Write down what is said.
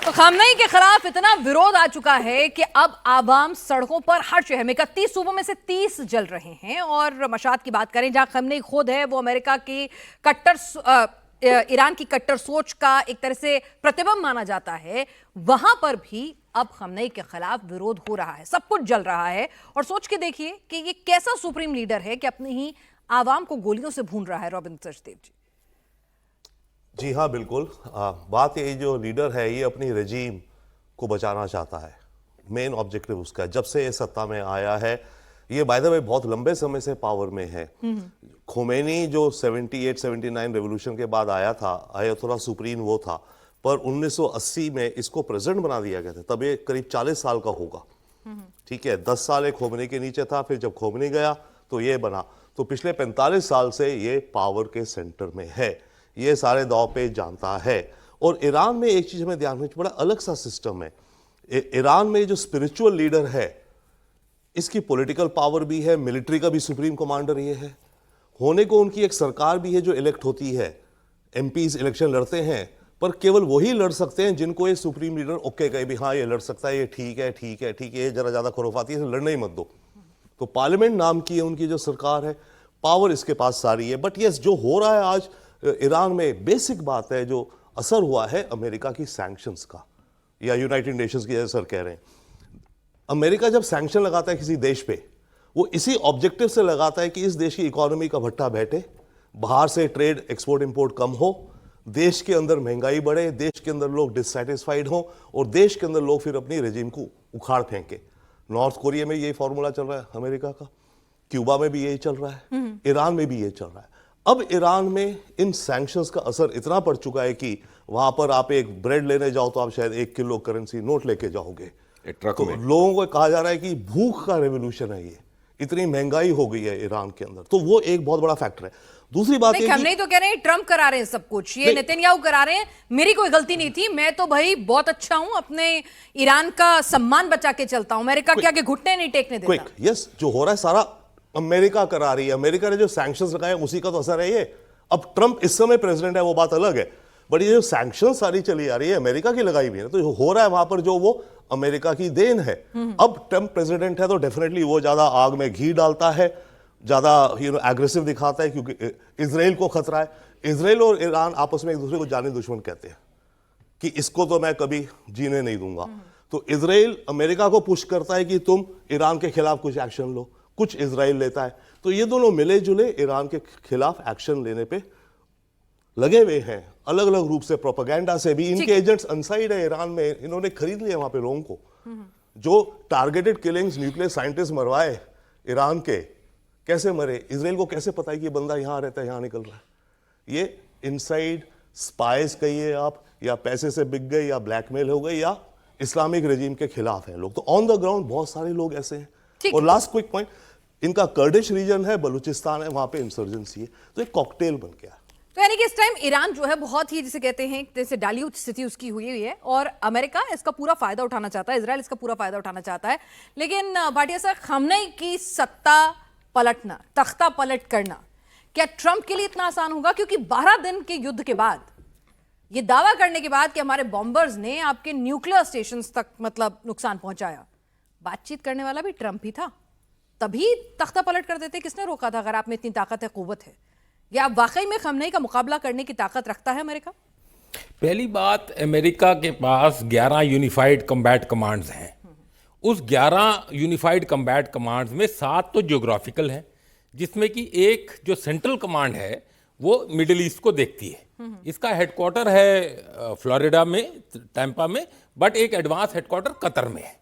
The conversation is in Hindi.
तो खामनेई के खिलाफ इतना विरोध आ चुका है कि अब आवाम सड़कों पर हर शहर में 31 सूबों में से 30 जल रहे हैं। और मशाद की बात करें, जहां खामनेई खुद है वो अमेरिका की ईरान की कट्टर सोच का एक तरह से प्रतिबिंब माना जाता है, वहां पर भी अब खामनेई के खिलाफ विरोध हो रहा है, सब कुछ जल रहा है। और सोच के देखिए कि ये कैसा सुप्रीम लीडर है कि अपनी ही आवाम को गोलियों से भून रहा है। रॉबिन सचदेव जी। जी हाँ, बिल्कुल। बात ये जो लीडर है ये अपनी रजीम को बचाना चाहता है, मेन ऑब्जेक्टिव उसका है। जब से ये सत्ता में आया है, ये बाय द वे बहुत लंबे समय से पावर में है। खोमेनी जो 78-79 रेवोल्यूशन के बाद आया था, आयतुल्लाह सुप्रीम वो था, पर 1980 में इसको प्रेसिडेंट बना दिया गया था। तब ये करीब 40 साल का होगा, ठीक है। 10 साल एक खोमेनी के नीचे था, फिर जब खोमेनी गया तो ये बना। तो पिछले 45 साल से ये पावर के सेंटर में है, ये सारे दाव पे जानता है। और ईरान में एक चीज हमें ध्यान में, बड़ा अलग सा सिस्टम है। ईरान में जो स्पिरिचुअल लीडर है, इसकी पॉलिटिकल पावर भी है, मिलिट्री का भी सुप्रीम कमांडर ये है। होने को उनकी एक सरकार भी है जो इलेक्ट होती है, एमपीज इलेक्शन लड़ते हैं, पर केवल वही लड़ सकते हैं जिनको ये सुप्रीम लीडर ओके कहे भी हाँ ये लड़ सकता है, ये ठीक है ठीक है ठीक है, ये जरा ज्यादा खुराफाती है, लड़ने ही मत दो। तो पार्लियामेंट नाम की है उनकी जो सरकार है, पावर इसके पास सारी है। बट यस, जो हो रहा है आज ईरान में, बेसिक बात है, जो असर हुआ है अमेरिका की सैंक्शंस का, या यूनाइटेड नेशंस की, जैसे सर कह रहे हैं। अमेरिका जब सैंक्शन लगाता है किसी देश पे, वो इसी ऑब्जेक्टिव से लगाता है कि इस देश की इकोनॉमी का भट्टा बैठे, बाहर से ट्रेड एक्सपोर्ट इंपोर्ट कम हो, देश के अंदर महंगाई बढ़े, देश के अंदर लोग डिससेटिस्फाइड हो, और देश के अंदर लोग फिर अपनी रेजिम को उखाड़ फेंके। नॉर्थ कोरिया में यही फॉर्मूला चल रहा है अमेरिका का, क्यूबा में भी यही चल रहा है, ईरान में भी यही चल रहा है। अब ईरान में इन सैंक्शंस का असर इतना पड़ चुका है कि वहां पर आप एक ब्रेड लेने जाओ तो आप शायद 1 किलो करेंसी नोट लेके जाओगे। तो लोगों को कहा जा रहा है कि भूख का रेवोल्यूशन है ये, इतनी महंगाई हो गई है ईरान के अंदर। तो वो एक बहुत बड़ा फैक्टर है। दूसरी बात हम नहीं तो कह रहे हैं ट्रम्प करा रहे हैं सब कुछ, ये नेतन्याहू करा रहे हैं, मेरी कोई गलती नहीं थी, मैं तो भाई बहुत अच्छा हूं, अपने ईरान का सम्मान बचा के चलता हूं, अमेरिका के आगे घुटने नहीं टेकने देता। यस, जो हो रहा है सारा अमेरिका करा रही है। अमेरिका ने जो सैंक्शंस लगाए उसी का तो असर है ये। अब ट्रंप इस समय प्रेसिडेंट है, वो बात अलग है, बट ये जो सैंक्शंस सारी चली आ रही है अमेरिका की लगाई हुई है, तो हो रहा है वहां पर जो वो अमेरिका की देन है। अब ट्रंप प्रेसिडेंट है तो डेफिनेटली वो ज्यादा आग में घी डालता है, ज्यादा एग्रेसिव दिखाता है, क्योंकि इजराइल को खतरा है। इजराइल और ईरान आपस में एक दूसरे को जाने दुश्मन कहते हैं कि इसको तो मैं कभी जीने नहीं दूंगा। तो इजराइल अमेरिका को पुश करता है कि तुम ईरान के खिलाफ कुछ एक्शन लो, कुछ इजराइल लेता है। तो ये दोनों मिले जुले ईरान के खिलाफ एक्शन लेने पे लगे हुए हैं, अलग अलग रूप से, प्रोपेगेंडा से भी। इनके एजेंट्स अनसाइड है ईरान में, इन्होंने खरीद लिया वहां पे लोगों को। जो टारगेटेड किलिंग्स न्यूक्लियर साइंटिस्ट मरवाए ईरान के, कैसे मरे, इजराइल को कैसे पता है कि ये बंदा यहां रहता है, यहां निकल रहा है। ये इनसाइड स्पाइस कहिए आप, या पैसे से बिक गए, या ब्लैकमेल हो गए, या इस्लामिक रेजिम के खिलाफ है लोग। तो ऑन द ग्राउंड बहुत सारे लोग ऐसे हैं। और लास्ट क्विक पॉइंट, इनका कर्डिश रीजन है, बलूचिस्तान है, वहां पे इंसर्जेंसी है, तो एक कॉकटेल बन गया। तो यानी कि इस टाइम ईरान जो है बहुत ही, जिसे कहते हैं, जैसे डाली स्थिति उसकी हुई है, और अमेरिका इसका पूरा फायदा उठाना चाहता है, इजराइल इसका पूरा फायदा उठाना चाहता है। लेकिन भाटिया साहब, खामनेई की सत्ता पलटना, तख्ता पलट करना, क्या ट्रंप के लिए इतना आसान होगा? क्योंकि 12 दिन के युद्ध के बाद, ये दावा करने के बाद कि हमारे बॉम्बर्स ने आपके न्यूक्लियर स्टेशन तक मतलब नुकसान पहुंचाया, बातचीत करने वाला भी ट्रंप ही था, तभी तख्ता पलट कर देते। किसने रोका था? अगर आप में इतनी ताकत है, कुव्वत है, या वाकई में खामनेई का मुकाबला करने की ताकत रखता है अमेरिका? पहली बात, अमेरिका के पास 11 यूनिफाइड कम्बैट कमांड्स हैं। उस 11 यूनिफाइड कम्बैट कमांड्स में 7 तो ज्योग्राफिकल हैं, जिसमें कि एक जो सेंट्रल कमांड है वो मिडिल ईस्ट को देखती है। इसका हेडक्वार्टर है फ्लोरिडा में, टैंपा में, बट एक एडवांस हेडक्वार्टर कतर में है।